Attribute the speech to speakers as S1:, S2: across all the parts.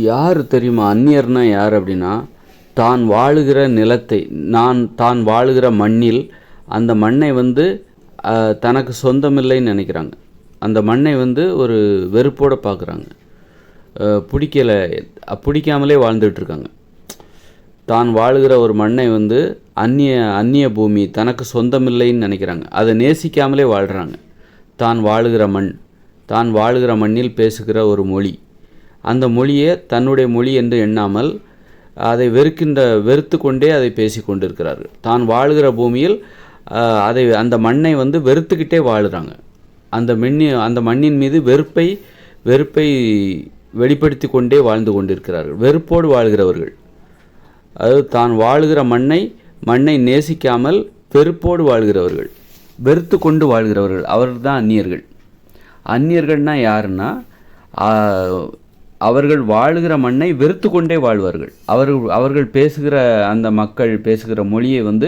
S1: யார் தெரியுமா? அந்நியர்னா யார் அப்படின்னா, தான் வாழுகிற நிலத்தை, தான் வாழுகிற மண்ணில் அந்த மண்ணை வந்து தனக்கு சொந்தமில்லைன்னு நினைக்கிறாங்க. அந்த மண்ணை வந்து ஒரு வெறுப்போடு பார்க்குறாங்க. பிடிக்காமலே வாழ்ந்துட்டுருக்காங்க. தான் வாழுகிற ஒரு மண்ணை வந்து அந்நிய பூமி, தனக்கு சொந்தமில்லைன்னு நினைக்கிறாங்க. அதை நேசிக்காமலே வாழ்கிறாங்க. தான் வாழுகிற மண்ணில் பேசுகிற ஒரு மொழி, அந்த மொழியை தன்னுடைய மொழி என்று எண்ணாமல் அதை வெறுத்து கொண்டே அதை பேசி கொண்டிருக்கிறார்கள். தான் வாழுகிற பூமியில் அந்த மண்ணை வந்து வெறுத்துக்கிட்டே வாழுறாங்க. அந்த மண்ணின் மீது வெறுப்பை வெளிப்படுத்தி கொண்டே வாழ்ந்து கொண்டிருக்கிறார்கள். வெறுப்போடு வாழ்கிறவர்கள், அதாவது தான் வாழுகிற மண்ணை நேசிக்காமல் வெறுப்போடு வாழ்கிறவர்கள், வெறுத்து கொண்டு வாழ்கிறவர்கள், அவர்கள் தான் அந்நியர்கள். அந்நியர்கள்னால் யாருன்னா, அவர்கள் வாழுகிற மண்ணை வெறுத்து கொண்டே வாழ்வார்கள். அவர்கள் பேசுகிற அந்த மக்கள் பேசுகிற மொழியை வந்து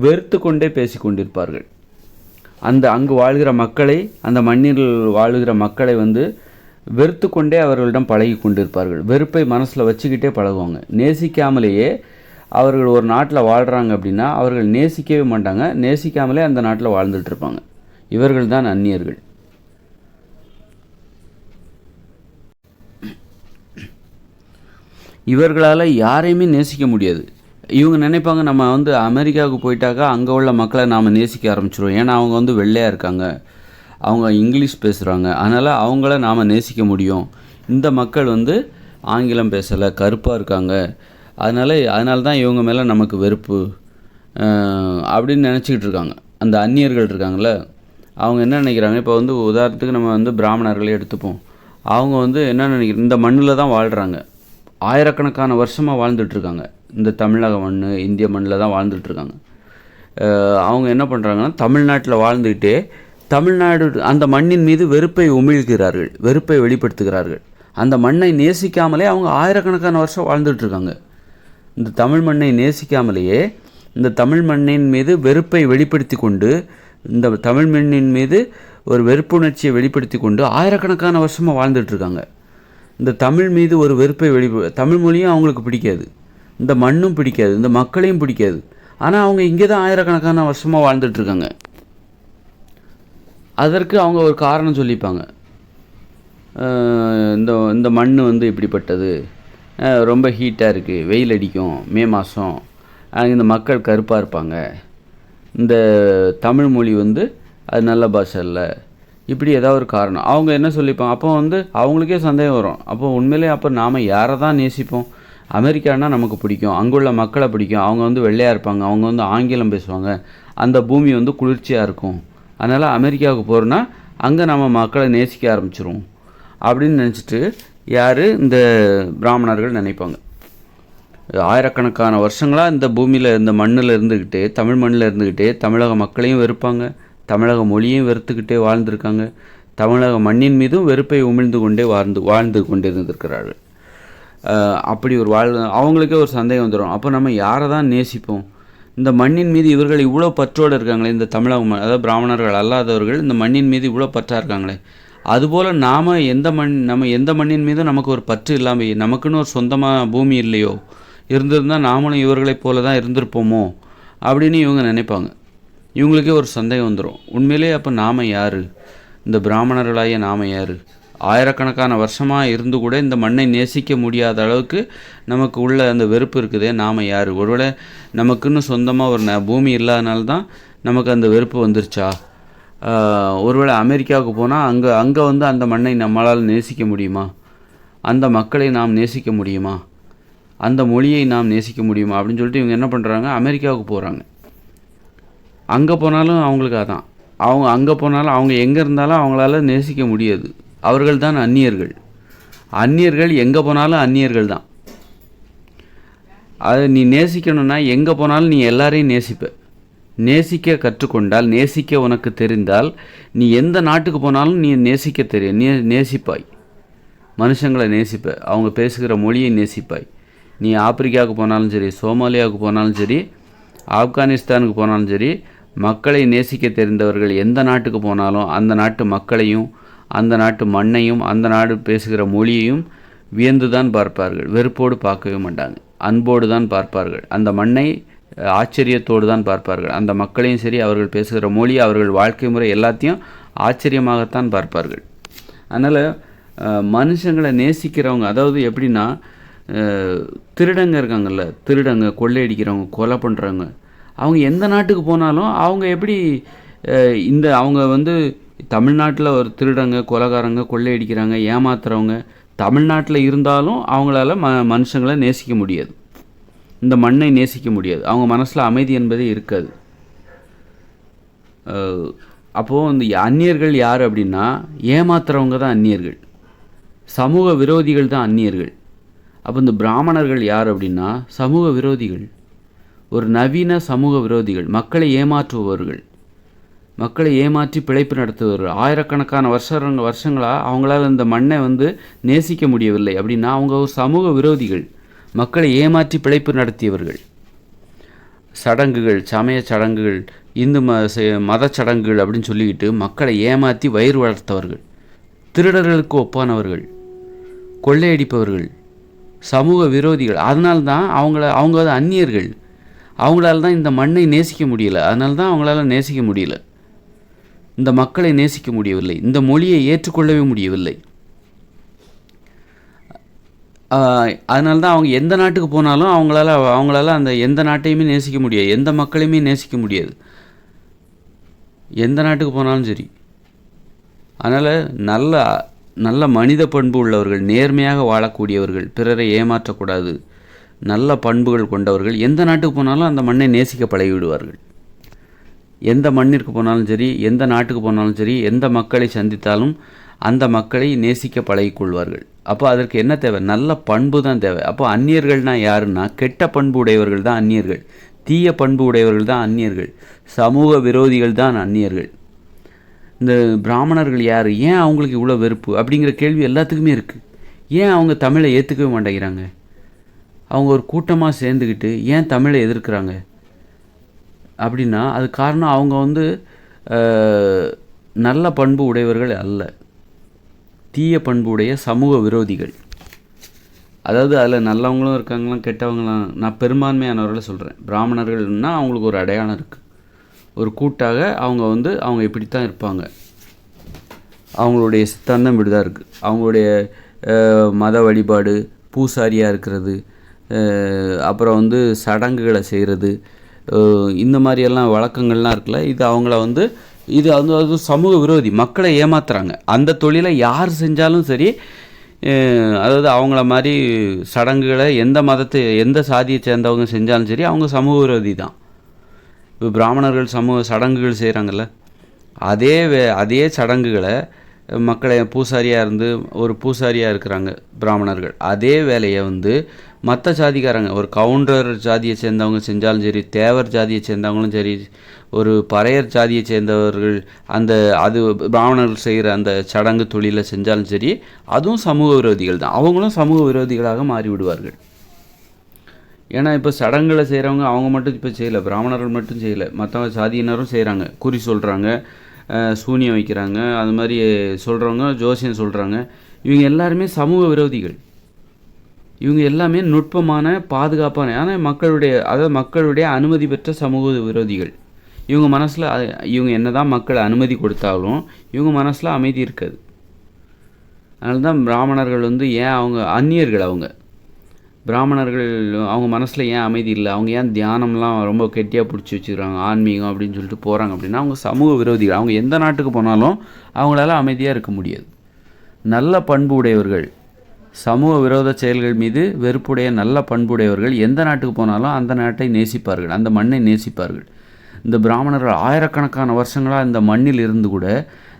S1: வெறுத்து கொண்டே பேசி கொண்டிருப்பார்கள். அங்கு வாழ்கிற மக்களை, அந்த மண்ணில் வாழுகிற மக்களை வந்து வெறுத்து கொண்டே அவர்களிடம் பழகி கொண்டிருப்பார்கள். வெறுப்பை மனசில் வச்சுக்கிட்டே பழகுவாங்க. நேசிக்காமலேயே அவர்கள் ஒரு நாட்டில் வாழ்கிறாங்க அப்படின்னா அவர்கள் நேசிக்கவே மாட்டாங்க. நேசிக்காமலே அந்த நாட்டில் வாழ்ந்துட்டு இருப்பாங்க. இவர்கள் தான் அந்நியர்கள். இவர்களால் யாரையுமே நேசிக்க முடியாது. இவங்க நினைப்பாங்க, நம்ம வந்து அமெரிக்காவுக்கு போயிட்டாக்கா அங்கே உள்ள மக்களை நாம் நேசிக்க ஆரம்பிச்சிடுவோம். ஏன்னா அவங்க வந்து வெள்ளையாக இருக்காங்க, அவங்க இங்கிலீஷ் பேசுகிறாங்க, அதனால் அவங்கள நாம் நேசிக்க முடியும். இந்த மக்கள் வந்து ஆங்கிலம் பேசலை, கருப்பாக இருக்காங்க, அதனால தான் இவங்க மேலே நமக்கு வெறுப்பு அப்படின்னு நினச்சிக்கிட்டு இருக்காங்க. அந்த அந்நியர்கள் இருக்காங்களே, அவங்க என்ன நினைக்கிறாங்க, இப்போ வந்து உதாரணத்துக்கு நம்ம வந்து பிராமணர்களே எடுத்துப்போம். அவங்க வந்து என்ன நினைக்கிறாங்க, இந்த மண்ணில் தான் வாழ்கிறாங்க, ஆயிரக்கணக்கான வருஷமாக வாழ்ந்துட்டுருக்காங்க. இந்த தமிழக மண், இந்திய மண்ணில் தான் வாழ்ந்துட்டுருக்காங்க. அவங்க என்ன பண்ணுறாங்கன்னா, தமிழ்நாட்டில் வாழ்ந்துக்கிட்டே அந்த மண்ணின் மீது வெறுப்பை உமிழ்கிறார்கள், வெறுப்பை வெளிப்படுத்துகிறார்கள். அந்த மண்ணை நேசிக்காமலே அவங்க ஆயிரக்கணக்கான வருஷம் வாழ்ந்துட்டுருக்காங்க. இந்த தமிழ் மண்ணை நேசிக்காமலேயே இந்த தமிழ் மண்ணின் மீது வெறுப்பை வெளிப்படுத்தி கொண்டு, இந்த தமிழ் மண்ணின் மீது ஒரு வெறுப்புணர்ச்சியை வெளிப்படுத்தி கொண்டு ஆயிரக்கணக்கான வருஷமாக வாழ்ந்துட்டுருக்காங்க. இந்த தமிழ் மீது ஒரு வெறுப்பை தமிழ் மொழியும் அவங்களுக்கு பிடிக்காது, இந்த மண்ணும் பிடிக்காது, இந்த மக்களையும் பிடிக்காது. ஆனால் அவங்க இங்கே தான் ஆயிரக்கணக்கான வருஷமாக வாழ்ந்துட்டுருக்காங்க. அதற்கு அவங்க ஒரு காரணம் சொல்லிப்பாங்க. இந்த மண் வந்து இப்படிப்பட்டது, ரொம்ப ஹீட்டாக இருக்குது, வெயில் அடிக்கும், மே மாதம், இந்த மக்கள் கருப்பாக இருப்பாங்க, இந்த தமிழ் மொழி வந்து அது நல்ல பாஷை இல்லை, இப்படி ஏதாவது ஒரு காரணம் அவங்க என்ன சொல்லிப்பாங்க. அப்போ வந்து அவங்களுக்கே சந்தேகம் வரும், அப்போ உண்மையிலே அப்போ நாம் யாரை தான் நேசிப்போம்? அமெரிக்கானா நமக்கு பிடிக்கும், அங்குள்ள மக்களை பிடிக்கும், அவங்க வந்து வெள்ளையாக இருப்பாங்க, அவங்க வந்து ஆங்கிலம் பேசுவாங்க, அந்த பூமி வந்து குளிர்ச்சியாக இருக்கும், அதனால் அமெரிக்காவுக்கு போகிறோன்னா அங்கே நம்ம மக்களை நேசிக்க ஆரம்பிச்சிரும் அப்படின்னு நினச்சிட்டு யார், இந்த பிராமணர்கள் நினைப்பாங்க. ஆயிரக்கணக்கான வருஷங்களாக இந்த பூமியில், இந்த மண்ணில் இருந்துக்கிட்டே, தமிழ் மண்ணில் இருந்துக்கிட்டே தமிழக மக்களையும் வெறுப்பாங்க, தமிழக மொழியையும் வெறுத்துக்கிட்டே வாழ்ந்திருக்காங்க, தமிழக மண்ணின் மீதும் வெறுப்பை உமிழ்ந்து கொண்டே வாழ்ந்து கொண்டே இருந்திருக்கிறார்கள். அப்படி ஒரு அவங்களுக்கே ஒரு சந்தேகம் வந்துடும், அப்போ நம்ம யாரை தான் நேசிப்போம்? இந்த மண்ணின் மீது இவர்கள் இவ்வளோ பற்றோடு இருக்காங்களே, இந்த தமிழக அதாவது பிராமணர்கள் அல்லாதவர்கள் இந்த மண்ணின் மீது இவ்வளோ பற்றாக இருக்காங்களே, அதுபோல் நம்ம எந்த மண்ணின் மீதும் நமக்கு ஒரு பற்று இல்லாமல், நமக்குன்னு ஒரு சொந்தமாக பூமி இல்லையோ, இருந்திருந்தால் நாமளும் இவர்களைப் போல தான் இருந்திருப்போமோ அப்படின்னு இவங்க நினைப்பாங்க. இவங்களுக்கே ஒரு சந்தேகம் வந்துடும், உண்மையிலே அப்போ நாம் யார்? இந்த பிராமணர்களாகிய நாம் யார்? ஆயிரக்கணக்கான வருஷமாக இருந்து கூட இந்த மண்ணை நேசிக்க முடியாத அளவுக்கு நமக்கு உள்ள அந்த வெறுப்பு இருக்குதே, நாம் யார்? ஒருவேளை நமக்குன்னு சொந்தமாக ஒரு பூமி இல்லாதனால தான் நமக்கு அந்த வெறுப்பு வந்துருச்சா? ஒருவேளை அமெரிக்காவுக்கு போனால் அங்கே வந்து அந்த மண்ணை நம்மளால் நேசிக்க முடியுமா? அந்த மக்களை நாம் நேசிக்க முடியுமா? அந்த மொழியை நாம் நேசிக்க முடியுமா? அப்படின்னு சொல்லிட்டு இவங்க என்ன பண்ணுறாங்க, அமெரிக்காவுக்கு போகிறாங்க. அங்கே போனாலும் அவங்களுக்கு அதான், அவங்க அங்கே போனாலும் அவங்க எங்கே இருந்தாலும் அவங்களால நேசிக்க முடியாது. அவர்கள் தான் அந்நியர்கள். அந்நியர்கள் எங்கே போனாலும் அந்நியர்கள் தான். அதை நீ நேசிக்கணும்னா எங்கே போனாலும் நீ எல்லாரையும் நேசிப்ப. நேசிக்க கற்றுக்கொண்டால், நேசிக்க உனக்கு தெரிந்தால், நீ எந்த நாட்டுக்கு போனாலும் நீ நேசிக்க தெரியும், நீ நேசிப்பாய். மனுஷங்களை நேசிப்ப, அவங்க பேசுகிற மொழியை நேசிப்பாய். நீ ஆப்பிரிக்காவுக்கு போனாலும் சரி, சோமாலியாவுக்கு போனாலும் சரி, ஆப்கானிஸ்தானுக்கு போனாலும் சரி, மக்களை நேசிக்க தெரிந்தவர்கள் எந்த நாட்டுக்கு போனாலும் அந்த நாட்டு மக்களையும், அந்த நாட்டு மண்ணையும், அந்த நாடு பேசுகிற மொழியையும் வியந்து தான் பார்ப்பார்கள், வெறுப்போடு பார்க்கவே மாட்டாங்க. அன்போடு தான் பார்ப்பார்கள். அந்த மண்ணை ஆச்சரியத்தோடு தான் பார்ப்பார்கள். அந்த மக்களையும் சரி, அவர்கள் பேசுகிற மொழி, அவர்கள் வாழ்க்கை முறை எல்லாத்தையும் ஆச்சரியமாகத்தான் பார்ப்பார்கள். அதனால் மனுஷங்களை நேசிக்கிறவங்க, அதாவது எப்படின்னா, திருடங்க இருக்காங்கல்ல, திருடங்க, கொள்ளையடிக்கிறவங்க, கொலை பண்ணுறவங்க, அவங்க எந்த நாட்டுக்கு போனாலும் அவங்க எப்படி அவங்க வந்து தமிழ்நாட்டில் ஒரு திருடங்க, கொலைகாரங்க, கொள்ளையடிக்கிறாங்க, ஏமாத்துறவங்க தமிழ்நாட்டில் இருந்தாலும் அவங்களால மனுஷங்களை நேசிக்க முடியாது, இந்த மண்ணை நேசிக்க முடியாது. அவங்க மனசில் அமைதி என்பதே இருக்காது. அப்போது இந்த அந்நியர்கள் யார் அப்படின்னா, ஏமாத்துறவங்க தான் அந்நியர்கள், சமூக விரோதிகள் தான் அந்நியர்கள். அப்போ இந்த பிராமணர்கள் யார் அப்படின்னா சமூக விரோதிகள், ஒரு நவீன சமூக விரோதிகள், மக்களை ஏமாற்றுபவர்கள், மக்களை ஏமாற்றி பிழைப்பு நடத்துபவர்கள். ஆயிரக்கணக்கான வருஷங்களாக அவங்களால இந்த மண்ணை வந்து நேசிக்க முடியவில்லை அப்படின்னா அவங்க ஒரு சமூக விரோதிகள், மக்களை ஏமாற்றி பிழைப்பு நடத்தியவர்கள். சடங்குகள், சமய சடங்குகள், இந்து மத சடங்குகள் அப்படின்னு சொல்லிக்கிட்டு மக்களை ஏமாற்றி வயிறு வளர்த்தவர்கள், திருடர்களுக்கு ஒப்பானவர்கள், கொள்ளையடிப்பவர்கள், சமூக விரோதிகள். அதனால்தான் அவங்க அந்நியர்கள். அவங்களால தான் இந்த மண்ணை நேசிக்க முடியல, அதனால தான் அவங்களால நேசிக்க முடியல, இந்த மக்களை நேசிக்க முடியவில்லை, இந்த மொழியை ஏற்றுக்கொள்ளவே முடியவில்லை. அதனால தான் அவங்க எந்த நாட்டுக்கு போனாலும் அவங்களால அந்த எந்த நாட்டையுமே நேசிக்க முடியாது, எந்த மக்களையுமே நேசிக்க முடியாது, எந்த நாட்டுக்கு போனாலும் சரி. அதனால் நல்ல மனித பண்பு உள்ளவர்கள், நேர்மையாக வாழக்கூடியவர்கள், பிறரை ஏமாற்றக்கூடாது, நல்ல பண்புகள் கொண்டவர்கள் எந்த நாட்டுக்கு போனாலும் அந்த மண்ணை நேசிக்க பழகிவிடுவார்கள். எந்த மண்ணிற்கு போனாலும் சரி, எந்த நாட்டுக்கு போனாலும் சரி, எந்த மக்களை சந்தித்தாலும் அந்த மக்களை நேசிக்க பழகிக்கொள்வார்கள். அப்போ அதற்கு என்ன தேவை? நல்ல பண்பு தான் தேவை. அப்போ அந்நியர்கள்னால் யாருன்னா கெட்ட பண்பு உடையவர்கள் தான் அந்நியர்கள், தீய பண்பு உடையவர்கள் தான் அந்நியர்கள், சமூக விரோதிகள் தான் அந்நியர்கள். இந்த பிராமணர்கள் யார், ஏன் அவங்களுக்கு இவ்வளோ வெறுப்பு அப்படிங்கிற கேள்வி எல்லாத்துக்குமே இருக்குது. ஏன் அவங்க தமிழை ஏற்றுக்கவே மாட்டேங்கிறாங்க? அவங்க ஒரு கூட்டமாக சேர்ந்துக்கிட்டு ஏன் தமிழை எதிர்க்கிறாங்க அப்படின்னா அது காரணம் அவங்க வந்து நல்ல பண்பு உடையவர்கள் அல்ல, தீய பண்பு உடைய சமூக விரோதிகள். அதாவது அதில் நல்லவங்களும் இருக்காங்களாம், கெட்டவங்களாம். நான் பெரும்பான்மையானவர்களை சொல்கிறேன். பிராமணர்கள்னால் அவங்களுக்கு ஒரு அடையாளம் இருக்குது, ஒரு கூட்டாக அவங்க இப்படித்தான் இருப்பாங்க, அவங்களுடைய சித்தாந்தம் இப்படி தான் இருக்குது, அவங்களுடைய மத வழிபாடு, பூசாரியாக இருக்கிறது, அப்புறம் சடங்குகளை செய்கிறது, இந்த மாதிரியெல்லாம் வழக்கங்கள்லாம் இருக்குல்ல, இது அது சமூக விரோதி, மக்களை ஏமாத்துறாங்க. அந்த தொழிலை யார் செஞ்சாலும் சரி, அதாவது அவங்கள மாதிரி சடங்குகளை எந்த சாதியை சேர்ந்தவங்க செஞ்சாலும் சரி அவங்க சமூக விரோதி தான். இப்போ பிராமணர்கள் சடங்குகள் செய்கிறாங்கல்ல, அதே சடங்குகளை மக்களை ஒரு பூசாரியாக இருக்கிறாங்க பிராமணர்கள், அதே வேலையை மற்ற ஜாதிக்காரங்க, ஒரு கவுண்டர் ஜாதியை சேர்ந்தவங்க செஞ்சாலும் சரி, தேவர் ஜாதியை சேர்ந்தவங்களும் சரி, ஒரு பறையர் ஜாதியை சேர்ந்தவர்கள் அது பிராமணர்கள் செய்கிற அந்த சடங்கு தொழிலை செஞ்சாலும் சரி, அதுவும் சமூக விரோதிகள் தான். அவங்களும் சமூக விரோதிகளாக மாறிவிடுவார்கள். ஏன்னா இப்போ சடங்குகளை செய்கிறவங்க அவங்க மட்டும் இப்போ செய்யலை, பிராமணர்கள் மட்டும் செய்யலை, மற்ற சாதியினரும் செய்கிறாங்க. குறி சொல்கிறாங்க, சூனியம் வைக்கிறாங்க, அது மாதிரி சொல்கிறவங்க, ஜோசியம் சொல்கிறாங்க. இவங்க எல்லாருமே சமூக விரோதிகள். இவங்க எல்லாமே நுட்பமான, பாதுகாப்பான, ஆனால் மக்களுடைய அனுமதி பெற்ற சமூக விரோதிகள். இவங்க மனசில் இவங்க என்ன தான் மக்கள் அனுமதி கொடுத்தாலும் இவங்க மனசில் அமைதி இருக்காது. அதனால தான் பிராமணர்கள் ஏன் அவங்க அந்நியர்கள், பிராமணர்கள் அவங்க மனசில் ஏன் அமைதி இல்லை, அவங்க ஏன் தியானம்லாம் ரொம்ப கெட்டியாக பிடிச்சி வச்சுக்கிறாங்க, ஆன்மீகம் அப்படின்னு சொல்லிட்டு போகிறாங்க அப்படின்னா அவங்க சமூக விரோதிகள். அவங்க எந்த நாட்டுக்கு போனாலும் அவங்களால அமைதியாக இருக்க முடியாது. நல்ல பண்பு உடையவர்கள், சமூக விரோத செயல்கள் மீது வெறுப்புடைய நல்ல பண்புடையவர்கள் எந்த நாட்டுக்கு போனாலும் அந்த நாட்டை நேசிப்பார்கள், அந்த மண்ணை நேசிப்பார்கள். இந்த பிராமணர்கள் ஆயிரக்கணக்கான வருஷங்களாக இந்த மண்ணில் இருந்து கூட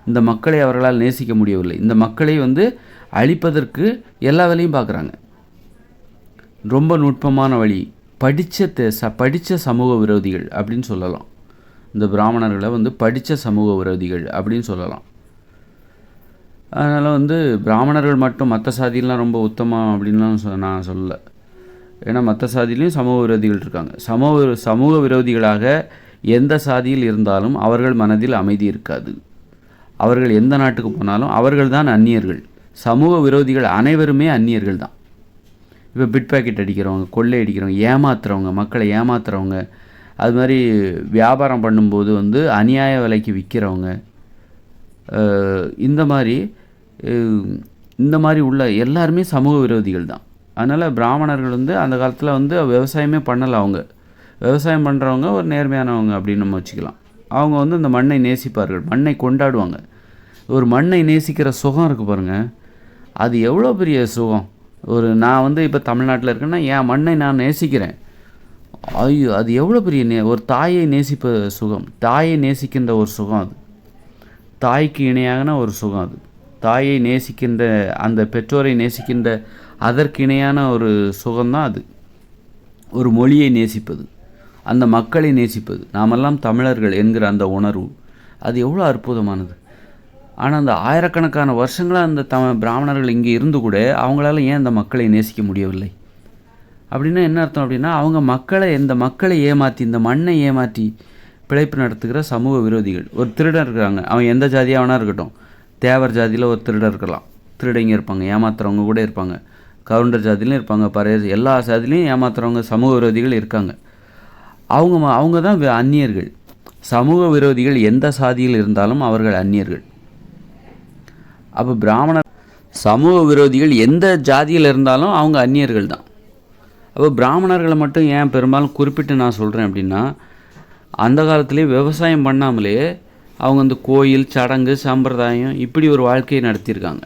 S1: இந்த மக்களை அவர்களால் நேசிக்க முடியவில்லை. இந்த மக்களை அழிப்பதற்கு எல்லா வேலையும் பார்க்குறாங்க. ரொம்ப நுட்பமான வழி, படித்த சமூக விரோதிகள் அப்படின்னு சொல்லலாம். இந்த பிராமணர்களை படித்த சமூக விரோதிகள் அப்படின்னு சொல்லலாம். அதனால் பிராமணர்கள் மட்டும் மற்ற சாதியெலாம் ரொம்ப உத்தமம் அப்படின்லாம் நான் சொல்லலை. ஏன்னா மற்ற சாதியிலையும் சமூக விரோதிகள் இருக்காங்க. சமூக விரோதிகளாக எந்த சாதியில் இருந்தாலும் அவர்கள் மனதில் அமைதி இருக்காது. அவர்கள் எந்த நாட்டுக்கு போனாலும் அவர்கள் தான் அந்நியர்கள், சமூக விரோதிகள் அனைவருமே அந்நியர்கள் தான். இப்போ பிட் பாக்கெட் அடிக்கிறவங்க, கொள்ளை அடிக்கிறவங்க, ஏமாத்துறவங்க, மக்களை ஏமாத்துறவங்க, அது மாதிரி வியாபாரம் பண்ணும்போது வந்து அநியாய விலைக்கு விற்கிறவங்க, இந்த மாதிரி இந்த மாதிரி உள்ள எல்லாருமே சமூக விரோதிகள் தான். அதனால் பிராமணர்கள் வந்து அந்த காலத்தில் வந்து விவசாயமே பண்ணலை. அவங்க விவசாயம் பண்ணுறவங்க ஒரு நேர்மையானவங்க அப்படின்னு நம்ம வச்சுக்கலாம். அவங்க வந்து இந்த மண்ணை நேசிப்பார்கள், மண்ணை கொண்டாடுவாங்க. ஒரு மண்ணை நேசிக்கிற சுகம் இருக்குது பாருங்கள், அது எவ்வளோ பெரிய சுகம். நான் வந்து இப்போ தமிழ்நாட்டில் இருக்கேன்னா என் மண்ணை நான் நேசிக்கிறேன். ஐயோ, அது எவ்வளோ பெரிய ஒரு தாயை நேசிப்ப சுகம், தாயை நேசிக்கின்ற ஒரு சுகம், அது தாய்க்கு இணையான ஒரு சுகம். அது தாயை நேசிக்கின்ற, அந்த பெற்றோரை நேசிக்கின்ற அதற்கு இணையான ஒரு சுகம்தான் அது. ஒரு மொழியை நேசிப்பது, அந்த மக்களை நேசிப்பது, நாமெல்லாம் தமிழர்கள் என்கிற அந்த உணர்வு, அது எவ்வளோ அற்புதமானது. ஆனால் அந்த ஆயிரக்கணக்கான வருஷங்களாக அந்த பிராமணர்கள் இங்கே இருந்து கூட அவங்களால ஏன் அந்த மக்களை நேசிக்க முடியவில்லை? அப்படின்னா என்ன அர்த்தம் அப்படின்னா, அவங்க மக்களை ஏமாற்றி, இந்த மண்ணை ஏமாற்றி பிழைப்பு நடத்துகிற சமூக விரோதிகள். ஒரு திருடன் இருக்கிறாங்க, அவன் எந்த ஜாதியாக வேணா இருக்கட்டும். தேவர் ஜாதியில் ஒரு திருடன் இருக்கலாம், திருடங்க இருப்பாங்க, ஏமாத்துறவங்க கூட இருப்பாங்க. கவுண்டர் ஜாதியிலும் இருப்பாங்க, எல்லா ஜாதிலையும் ஏமாத்துறவங்க சமூக விரோதிகள் இருக்காங்க. அவங்க தான் அந்நியர்கள். சமூக விரோதிகள் எந்த சாதியில் இருந்தாலும் அவர்கள் அந்நியர்கள். அப்போ சமூக விரோதிகள் எந்த ஜாதியில் இருந்தாலும் அவங்க அந்நியர்கள் தான். அப்போ பிராமணர்களை மட்டும் ஏன் பெரும்பாலும் குறிப்பிட்டு நான் சொல்கிறேன் அப்படின்னா, அந்த காலத்துலேயே விவசாயம் பண்ணாமலே அவங்க அந்த கோயில், சடங்கு, சம்பிரதாயம் இப்படி ஒரு வாழ்க்கையை நடத்தியிருக்காங்க.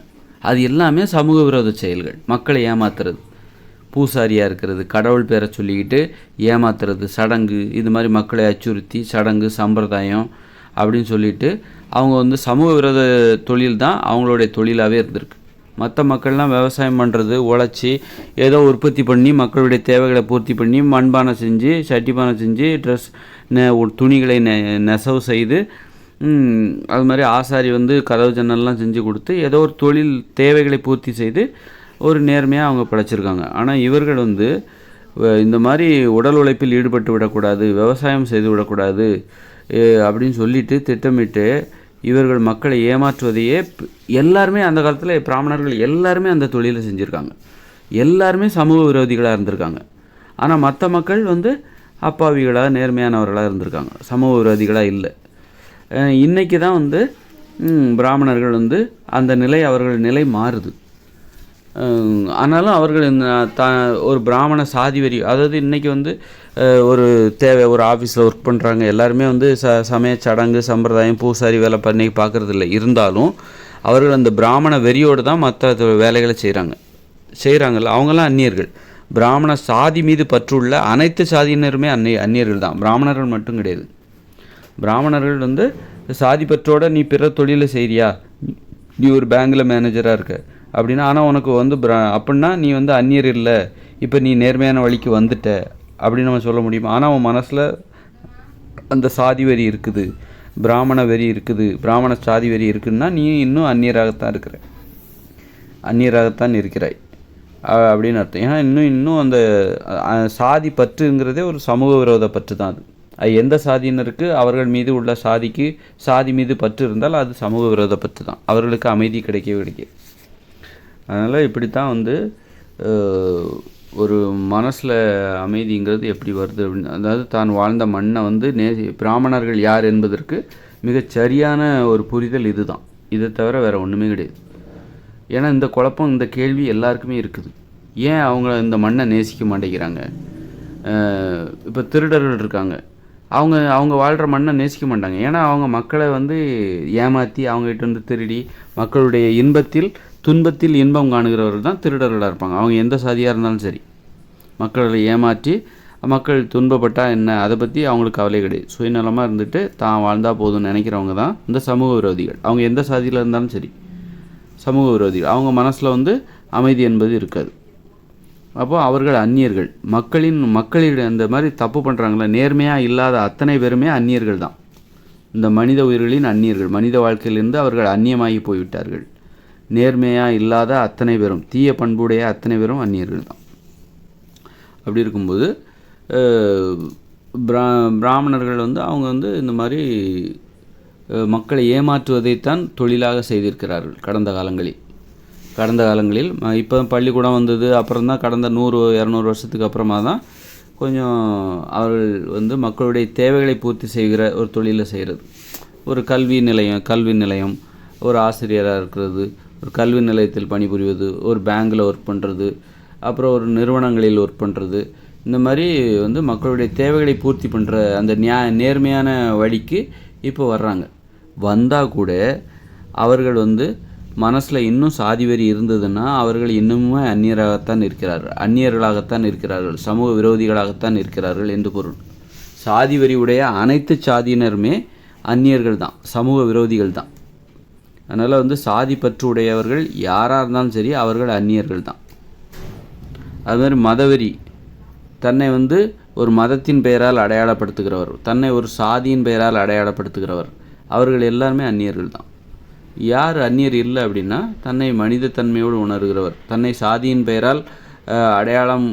S1: அது எல்லாமே சமூக விரோத செயல்கள். மக்களை ஏமாத்துறது, பூசாரியாக இருக்கிறது, கடவுள் பேரை சொல்லிக்கிட்டு ஏமாத்துறது, சடங்கு, இது மாதிரி மக்களை அச்சுறுத்தி சடங்கு, சம்பிரதாயம் அப்படின்னு சொல்லிட்டு அவங்க வந்து சமூக விரோத தொழில் தான் அவங்களுடைய தொழிலாகவே இருந்திருக்கு. மற்ற மக்கள்லாம் விவசாயம் பண்ணுறது, உழைச்சி ஏதோ உற்பத்தி பண்ணி மக்களுடைய தேவைகளை பூர்த்தி பண்ணி மண்பானை செஞ்சு, சட்டிப்பானை செஞ்சு, துணிகளை நெசவு செய்து, அது மாதிரி ஆசாரி வந்து கதவு ஜன்னல்லாம் செஞ்சு கொடுத்து ஏதோ ஒரு தொழில் தேவைகளை பூர்த்தி செய்து ஒரு நேர்மையாக அவங்க படைச்சிருக்காங்க. ஆனால் இவர்கள் வந்து இந்த மாதிரி உடல் உழைப்பில் ஈடுபட்டு விடக்கூடாது, விவசாயம் செய்து விடக்கூடாது அப்படின்னு சொல்லிட்டு திட்டமிட்டு இவர்கள் மக்களை ஏமாற்றுவதையே எல்லாருமே அந்த காலத்தில் பிராமணர்கள் எல்லாருமே அந்த தொழிலை செஞ்சுருக்காங்க. எல்லாருமே சமூக விரோதிகளாக இருந்திருக்காங்க. ஆனால் மற்ற மக்கள் வந்து அப்பாவிகளாக நேர்மையானவர்களாக இருந்திருக்காங்க, சமூக விரோதிகளாக இல்லை. இன்றைக்கி தான் வந்து பிராமணர்கள் வந்து அந்த நிலை, அவர்கள் நிலை மாறுது. ஆனாலும் அவர்கள் ஒரு பிராமண சாதி வரி, அதாவது இன்றைக்கி வந்து ஒரு ஆஃபீஸில் ஒர்க் பண்ணுறாங்க, எல்லாருமே வந்து சமய சடங்கு, சம்பிரதாயம், பூசாரி வேலை பண்ணி பார்க்குறது இல்லை. இருந்தாலும் அவர்கள் அந்த பிராமண வெறியோடு தான் மற்ற வேலைகளை செய்கிறாங்கல்ல, அவங்களாம் அந்நியர்கள். பிராமண சாதி மீது பற்றுள்ள அனைத்து சாதியினருமே அந்நியர்கள் தான், பிராமணர்கள் மட்டும் கிடையாது. பிராமணர்கள் வந்து சாதி பற்றோட நீ பிற தொழிலை செய்கிறியா, நீ ஒரு பேங்கில் மேனேஜராக இருக்க அப்படின்னா, ஆனால் உனக்கு வந்து அப்படின்னா நீ வந்து அந்நியர் இல்லை, இப்போ நீ நேர்மையான வழிக்கு வந்துட்ட அப்படின்னு நம்ம சொல்ல முடியுமா? ஆனால் அவன் மனசில் அந்த சாதி வெறி இருக்குது, பிராமண வெறி இருக்குது, பிராமண சாதி வெறி இருக்குதுன்னா நீ இன்னும் அந்நியராகத்தான் இருக்கிறாய் அப்படின்னு அர்த்தம். ஏன்னா இன்னும் அந்த சாதி பற்றுங்கிறதே ஒரு சமூக விரோத பற்று தான். அது எந்த சாதியினருக்கு அவர்கள் மீது உள்ள சாதி மீது பற்று இருந்தால் அது சமூக விரோத பற்று தான். அவர்களுக்கு அமைதி கிடைக்க. அதனால் இப்படித்தான் வந்து ஒரு மனசில் அமைதிங்கிறது எப்படி வருது அப்படின்னு, அதாவது தான் வாழ்ந்த மண்ணை வந்து பிராமணர்கள் யார் என்பதற்கு மிகச் சரியான ஒரு புரிதல் இதுதான். இதை தவிர வேறு ஒன்றுமே கிடையாது. ஏன்னா இந்த குழப்பம், இந்த கேள்வி எல்லாருக்குமே இருக்குது. ஏன் அவங்க இந்த மண்ணை நேசிக்க மாட்டேங்கிறாங்க? இப்போ திருடர்கள் இருக்காங்க, அவங்க வாழ்கிற மண்ணை நேசிக்க மாட்டாங்க. ஏன்னா அவங்க மக்களை வந்து ஏமாற்றி அவங்ககிட்ட வந்து திருடி மக்களுடைய துன்பத்தில் இன்பம் காணுகிறவர்கள் தான் திருடர்களாக இருப்பாங்க. அவங்க எந்த சாதியாக இருந்தாலும் சரி, மக்களை ஏமாற்றி மக்கள் துன்பப்பட்டால் என்ன, அதை பற்றி அவங்களுக்கு கவலை கிடையாது. சுயநலமாக இருந்துட்டு தான் வாழ்ந்தால் போதும்னு நினைக்கிறவங்க தான் இந்த சமூக விரோதிகள். அவங்க எந்த சாதியில் இருந்தாலும் சரி சமூக விரோதிகள். அவங்க மனசில் வந்து அமைதி என்பது இருக்காது. அப்போது அவர்கள் அந்நியர்கள். மக்களிட அந்த மாதிரி தப்பு பண்ணுறாங்களே, நேர்மையாக இல்லாத அத்தனை பேருமே அந்நியர்கள் தான். இந்த மனித உயிர்களின் அந்நியர்கள். மனித வாழ்க்கையிலிருந்து அவர்கள் அந்நியமாகி போய்விட்டார்கள். நேர்மையாக இல்லாத அத்தனை பேரும், தீய பண்புடைய அத்தனை பேரும் அந்நியர்கள் தான். அப்படி இருக்கும்போது பிராமணர்கள் வந்து அவங்க வந்து இந்த மாதிரி மக்களை ஏமாற்றுவதைத்தான் தொழிலாக செய்திருக்கிறார்கள் கடந்த காலங்களில். கடந்த காலங்களில். இப்போ பள்ளிக்கூடம் வந்தது அப்புறம் தான், கடந்த 100-200 வருஷத்துக்கு அப்புறமா தான் கொஞ்சம் அவர்கள் வந்து மக்களுடைய தேவைகளை பூர்த்தி செய்கிற ஒரு தொழிலை செய்கிறது. ஒரு கல்வி நிலையம், ஒரு ஆசிரியராக இருக்கிறது, ஒரு கல்வி நிலையத்தில் பணிபுரிவது, ஒரு பேங்கில் ஒர்க் பண்ணுறது, அப்புறம் ஒரு நிறுவனங்களில் ஒர்க் பண்ணுறது, இந்த மாதிரி வந்து மக்களுடைய தேவைகளை பூர்த்தி பண்ணுற அந்த நேர்மையான வழிக்கு இப்போ வர்றாங்க. வந்தால் கூட அவர்கள் வந்து மனசில் இன்னும் சாதி வெறி இருந்ததுன்னா அவர்கள் இன்னுமே அந்நியர்களாகத்தான் இருக்கிறார்கள், சமூக விரோதிகளாகத்தான் இருக்கிறார்கள் என்று பொருள். சாதி வெறி உடைய அனைத்து சாதியினருமே அந்நியர்கள் தான், சமூக விரோதிகள் தான். அதனால் வந்து சாதி பற்று உடையவர்கள் யாராக இருந்தாலும் சரி, அவர்கள் அந்நியர்கள் தான். அதுமாதிரி மதவெறி, தன்னை வந்து ஒரு மதத்தின் பெயரால் அடையாளப்படுத்துகிறவர், தன்னை ஒரு சாதியின் பெயரால் அடையாளப்படுத்துகிறவர், அவர்கள் எல்லாருமே அந்நியர்கள் தான். யார் அந்நியர் இல்லை அப்படின்னா, தன்னை மனிதத்தன்மையோடு உணர்கிறவர், தன்னை சாதியின் பெயரால் அடையாளம்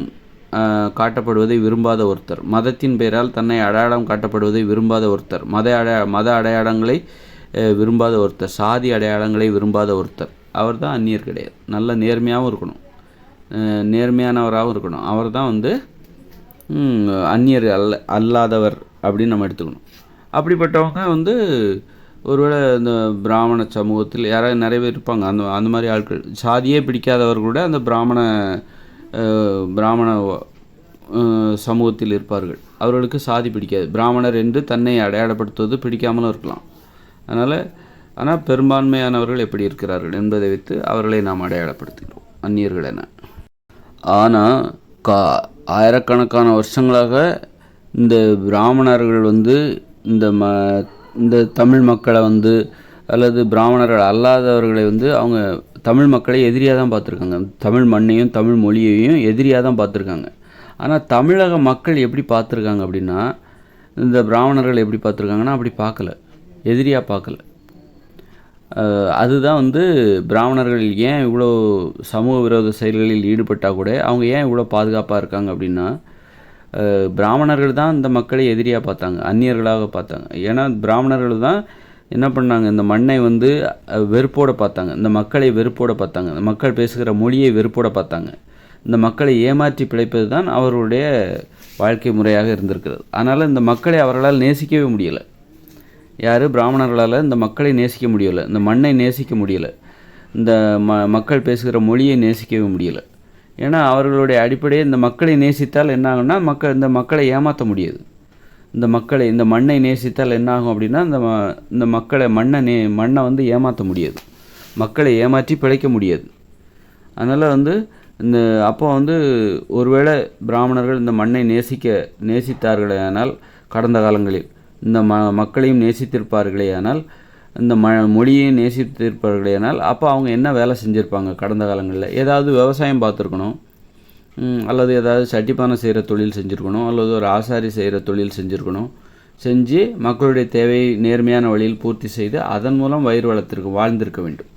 S1: காட்டப்படுவதை விரும்பாத ஒருத்தர், மதத்தின் பெயரால் தன்னை அடையாளம் காட்டப்படுவதை விரும்பாத ஒருத்தர், மத அடையாளங்களை விரும்பாத ஒருத்தர், சாதி அடையாளங்களை விரும்பாத ஒருத்தர், அவர் தான் அந்நியர் கிடையாது. நல்ல நேர்மையாகவும் இருக்கணும், நேர்மையானவராகவும் இருக்கணும். அவர் தான் வந்து அந்நியர் அல்லாதவர் அப்படின்னு நம்ம எடுத்துக்கணும். அப்படிப்பட்டவங்க வந்து ஒருவேளை இந்த பிராமண சமூகத்தில் யாராவது நிறைய பேர் இருப்பாங்க, அந்த மாதிரி ஆட்கள், சாதியே பிடிக்காதவர் கூட அந்த பிராமண சமூகத்தில் இருப்பார்கள். அவர்களுக்கு சாதி பிடிக்காது, பிராமணர் என்று தன்னை அடையாளப்படுத்துவது பிடிக்காமலும் இருக்கலாம். ஆனால் பெரும்பான்மையானவர்கள் எப்படி இருக்கிறார்கள் என்பதை வைத்து அவர்களை நாம் அடையாளப்படுத்துகிறோம் அந்நியர்கள் என. ஆனால் ஆயிரக்கணக்கான வருஷங்களாக இந்த பிராமணர்கள் வந்து இந்த தமிழ் மக்களை வந்து, அல்லது பிராமணர்கள் அல்லாதவர்களை வந்து அவங்க தமிழ் மக்களை எதிரியாக தான் பார்த்துருக்காங்க, தமிழ் மண்ணையும் தமிழ் மொழியையும் எதிரியாக தான் பார்த்துருக்காங்க. ஆனால் தமிழக மக்கள் எப்படி பார்த்துருக்காங்க அப்படின்னா, இந்த பிராமணர்கள் எப்படி பார்த்துருக்காங்கன்னா அப்படி பார்க்கல, எதிரியாக பார்க்கல. அதுதான் வந்து பிராமணர்கள் ஏன் இவ்வளோ சமூக விரோத செயல்களில் ஈடுபட்டால் கூட அவங்க ஏன் இவ்வளோ பாதுகாப்பாக இருக்காங்க அப்படின்னா, பிராமணர்கள் தான் இந்த மக்களை எதிரியாக பார்த்தாங்க, அந்நியர்களாக பார்த்தாங்க. ஏன்னா பிராமணர்கள் தான் என்ன பண்ணாங்க, இந்த மண்ணை வந்து வெறுப்போடு பார்த்தாங்க, இந்த மக்களை வெறுப்போடு பார்த்தாங்க, இந்த மக்கள் பேசுகிற மொழியை வெறுப்போடு பார்த்தாங்க. இந்த மக்களை ஏமாற்றி பிழைப்பது தான் அவர்களுடைய வாழ்க்கை முறையாக இருந்திருக்கிறது. அதனால் இந்த மக்களை அவர்களால் நேசிக்கவே முடியலை. யார் பிராமணர்களால் இந்த மக்களை நேசிக்க முடியலை, இந்த மண்ணை நேசிக்க முடியலை, இந்த மக்கள் பேசுகிற மொழியை நேசிக்கவே முடியலை. ஏன்னா அவர்களுடைய அடிப்படையே இந்த மக்களை நேசித்தால் என்ன ஆகும்னா, இந்த மக்களை ஏமாற்ற முடியாது. இந்த மண்ணை நேசித்தால் என்ன ஆகும் அப்படின்னா, இந்த மண்ணை வந்து ஏமாற்ற முடியாது, மக்களை ஏமாற்றி பிழைக்க முடியாது. அதனால் வந்து அப்போ வந்து ஒருவேளை பிராமணர்கள் இந்த மண்ணை நேசித்தார்களே ஆனால், கடந்த காலங்களில் இந்த மக்களையும் நேசித்திருப்பார்களே ஆனால், இந்த மொழியையும் நேசித்திருப்பார்களே ஆனால், அப்போ அவங்க என்ன வேலை செஞ்சுருப்பாங்க கடந்த காலங்களில்? ஏதாவது விவசாயம் பார்த்துருக்கணும், அல்லது ஏதாவது சட்டிப்பானை செய்கிற தொழில் செஞ்சுருக்கணும், அல்லது ஒரு ஆசாரி செய்கிற தொழில் செஞ்சுருக்கணும். செஞ்சு மக்களுடைய தேவையை நேர்மையான வழியில் பூர்த்தி செய்து அதன் மூலம் வாழ்ந்திருக்க வேண்டும்.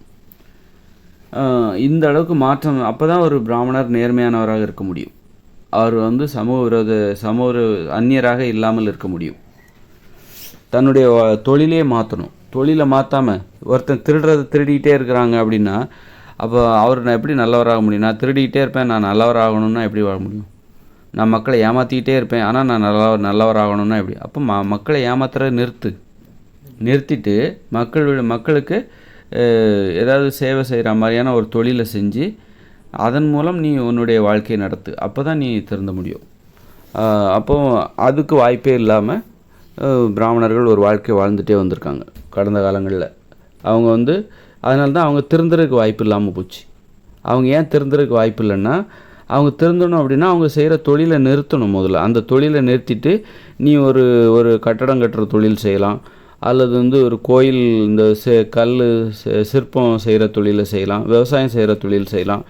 S1: இந்த அளவுக்கு மாற்றம், அப்போ தான் ஒரு பிராமணர் நேர்மையானவராக இருக்க முடியும். அவர் வந்து சமூக அந்நியராக இல்லாமல் இருக்க முடியும். தன்னுடைய தொழிலே மாற்றணும். தொழிலை மாற்றாமல் ஒருத்தன் திருடிக்கிட்டே இருக்கிறாங்க அப்படின்னா, அப்போ நான் எப்படி நல்லவராக முடியும்? நான் திருடிக்கிட்டே இருப்பேன், நான் நல்லவராகணும்னா எப்படி வாழ முடியும்? நான் மக்களை ஏமாற்றிக்கிட்டே இருப்பேன், ஆனால் நான் நல்லவராகணும்னா எப்படி? அப்போ மக்களை ஏமாத்துறதை நிறுத்திட்டு மக்களுக்கு ஏதாவது சேவை செய்கிற மாதிரியான ஒரு தொழிலை செஞ்சு அதன் மூலம் நீ உன்னுடைய வாழ்க்கையை நடத்து. அப்போ தான் நீ திருந்த முடியும். அப்போது அதுக்கு வாய்ப்பே இல்லாமல் பிராமணர்கள் ஒரு வாழ்க்கை வாழ்ந்துகிட்டே வந்திருக்காங்க கடந்த காலங்களில். அவங்க வந்து அதனால தான் அவங்க திருந்துறதுக்கு வாய்ப்பு இல்லாமல் போச்சு. அவங்க ஏன் திருந்துறதுக்கு வாய்ப்பு இல்லைன்னா, அவங்க திருந்தணும் அப்படின்னா அவங்க செய்கிற தொழிலை நிறுத்தணும். முதல்ல அந்த தொழிலை நிறுத்திட்டு நீ ஒரு கட்டடம் கட்டுற தொழில் செய்யலாம், அல்லது வந்து ஒரு கோயில் இந்த சிற்பம் செய்கிற தொழிலை செய்யலாம், விவசாயம் செய்கிற தொழில் செய்யலாம்.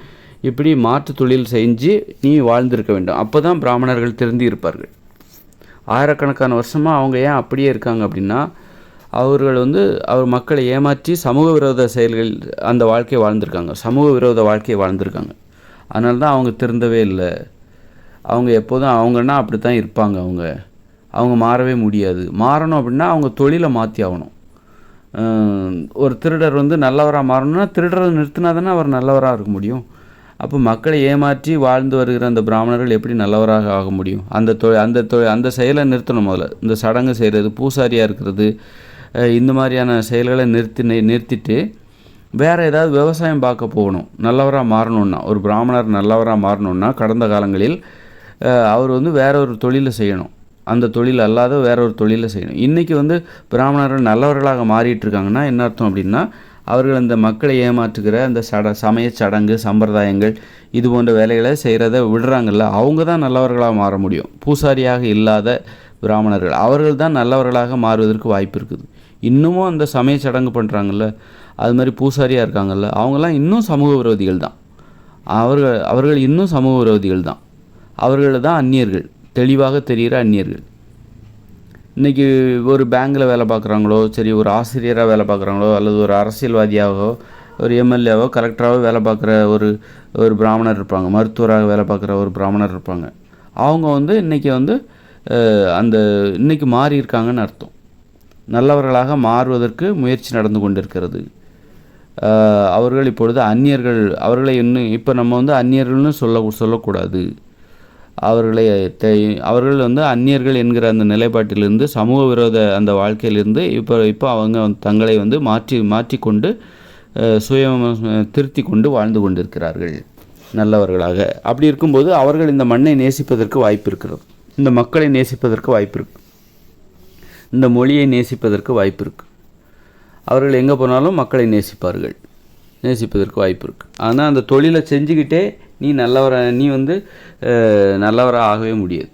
S1: இப்படி மாற்று தொழில் செஞ்சு நீ வாழ்ந்திருக்க வேண்டும். அப்போ தான் பிராமணர்கள் திருந்தி இருப்பார்கள். ஆயிரக்கணக்கான வருஷமாக அவங்க ஏன் அப்படியே இருக்காங்க அப்படின்னா, அவர்கள் வந்து மக்களை ஏமாற்றி சமூக விரோத செயல்கள் அந்த வாழ்க்கையை வாழ்ந்திருக்காங்க, சமூக விரோத வாழ்க்கையை வாழ்ந்திருக்காங்க. அதனால தான் அவங்க திருந்தவே இல்லை. அவங்க எப்போதும் அவங்கன்னா அப்படி தான் இருப்பாங்க. அவங்க மாறவே முடியாது. மாறணும் அப்படின்னா அவங்க தொழிலை மாற்றி ஆகணும். ஒரு திருடர் வந்து நல்லவராக மாறணும்னா திருடரை நிறுத்தினா தானே அவர் நல்லவராக இருக்க முடியும். அப்போ மக்களை ஏமாற்றி வாழ்ந்து வருகிற அந்த பிராமணர்கள் எப்படி நல்லவராக ஆக முடியும்? அந்த செயலை நிறுத்தணும். முதல்ல இந்த சடங்கு செய்கிறது, பூசாரியாக இருக்கிறது, இந்த மாதிரியான செயல்களை நிறுத்திட்டு வேறு ஏதாவது விவசாயம் பார்க்க போகணும். நல்லவராக மாறணுன்னா, ஒரு பிராமணர் நல்லவராக மாறணுன்னா கடந்த காலங்களில் அவர் வந்து வேற ஒரு தொழிலை செய்யணும். அந்த தொழில் அல்லாத வேற ஒரு தொழிலை செய்யணும். இன்றைக்கி வந்து பிராமணர்கள் நல்லவர்களாக மாறிட்டு இருக்காங்கன்னா என்ன அர்த்தம் அப்படின்னா, அவர்கள் அந்த மக்களை ஏமாற்றுகிற அந்த சமய சடங்கு சம்பிரதாயங்கள் இது போன்ற வேலைகளை செய்கிறத விடுறாங்கல்ல, அவங்க தான் நல்லவர்களாக மாற முடியும். பூசாரியாக இல்லாத பிராமணர்கள் அவர்கள் தான் நல்லவர்களாக மாறுவதற்கு வாய்ப்பு இருக்குது. இன்னமும் அந்த சமய சடங்கு பண்ணுறாங்கல்ல, அது மாதிரி பூசாரியாக இருக்காங்கல்ல, அவங்கெல்லாம் இன்னும் சமூக விரோதிகள் தான். அவர்கள் இன்னும் சமூக விரோதிகள் தான். அவர்கள் தான் அந்நியர்கள், தெளிவாக தெரிகிற அந்நியர்கள். இன்றைக்கி ஒரு பேங்கில் வேலை பார்க்குறாங்களோ சரி, ஒரு ஆசிரியராக வேலை பார்க்குறாங்களோ அல்லது ஒரு அரசியல்வாதியாகவோ ஒரு எம்எல்ஏவோ கலெக்டராகவோ வேலை பார்க்குற ஒரு பிராமணர் இருப்பாங்க, மருத்துவராக வேலை பார்க்குற ஒரு பிராமணர் இருப்பாங்க. அவங்க வந்து இன்றைக்கி வந்து இன்றைக்கி மாறி இருக்காங்கன்னு அர்த்தம். நல்லவர்களாக மாறுவதற்கு முயற்சி நடந்து கொண்டிருக்கிறது. அவர்கள் இப்பொழுது அந்நியர்கள். அவர்களை இன்னும் இப்போ நம்ம வந்து அந்நியர்கள்னு சொல்லக்கூடாது. அவர்கள் வந்து அந்நியர்கள் என்கிற அந்த நிலைப்பாட்டிலிருந்து, சமூக விரோத அந்த வாழ்க்கையிலிருந்து இப்போ அவங்க தங்களை வந்து மாற்றிக்கொண்டு திருத்தி கொண்டு வாழ்ந்து கொண்டிருக்கிறார்கள் நல்லவர்களாக. அப்படி இருக்கும்போது அவர்கள் இந்த மண்ணை நேசிப்பதற்கு வாய்ப்பு இருக்கிறது, இந்த மக்களை நேசிப்பதற்கு வாய்ப்பு இருக்குது, இந்த மொழியை நேசிப்பதற்கு வாய்ப்பு இருக்குது. அவர்கள் எங்கே போனாலும் மக்களை நேசிப்பதற்கு வாய்ப்பு இருக்குது. ஆனால் அந்த தொழிலை செஞ்சுக்கிட்டே நீ வந்து நல்லவராக ஆகவே முடியாது.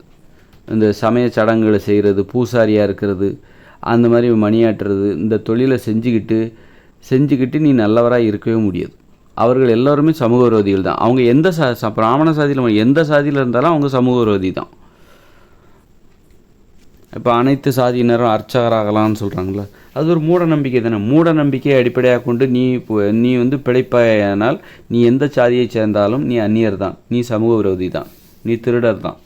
S1: இந்த சமய சடங்குகளை செய்கிறது, பூசாரியாக இருக்கிறது, அந்த மாதிரி மணியாட்டுறது, இந்த தொழிலை செஞ்சுக்கிட்டு நீ நல்லவராக இருக்கவே முடியாது. அவர்கள் எல்லோருமே சமூக விரோதிகள் தான். அவங்க எந்த பிராமண சாதியில் எந்த சாதியில் இருந்தாலும் அவங்க சமூக விரோதி தான். இப்போ அனைத்து சாதியினரும் அர்ச்சகராகலாம்னு சொல்கிறாங்களே, அது ஒரு மூட நம்பிக்கை தானே. மூட நம்பிக்கையை அடிப்படையாக கொண்டு நீ வந்து பிழைப்பாயானால் நீ எந்த சாதியை சேர்ந்தாலும் நீ அந்நியர் தான், நீ சமூக விரோதி தான், நீ திருடர் தான்.